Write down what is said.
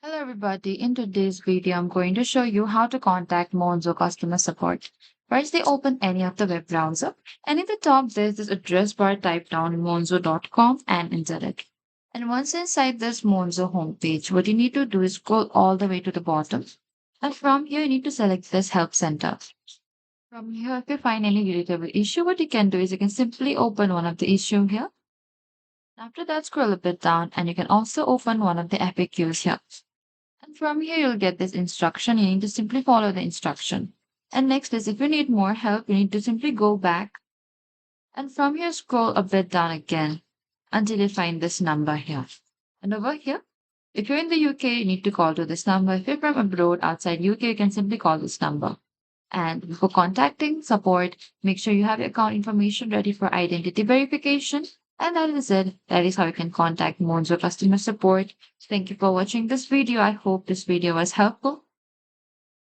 Hello everybody, in today's video I'm going to show you how to contact Monzo customer support. Firstly, open any of the web browser and in the top there's this address bar, type down monzo.com and enter it. And once inside this Monzo homepage, what you need to do is scroll all the way to the bottom and from here you need to select this help center. From here, if you find any relatable issue, what you can do is you can simply open one of the issue here. After that, scroll a bit down and you can also open one of the FAQs here. And from here, you'll get this instruction. You need to simply follow the instruction. And next is if you need more help, you need to simply go back. And from here, scroll a bit down again until you find this number here. And over here, if you're in the UK, you need to call to this number. If you're from abroad outside UK, you can simply call this number. And before contacting support, make sure you have your account information ready for identity verification. And that is it. That is how you can contact Monzo customer support. Thank you for watching this video. I hope this video was helpful.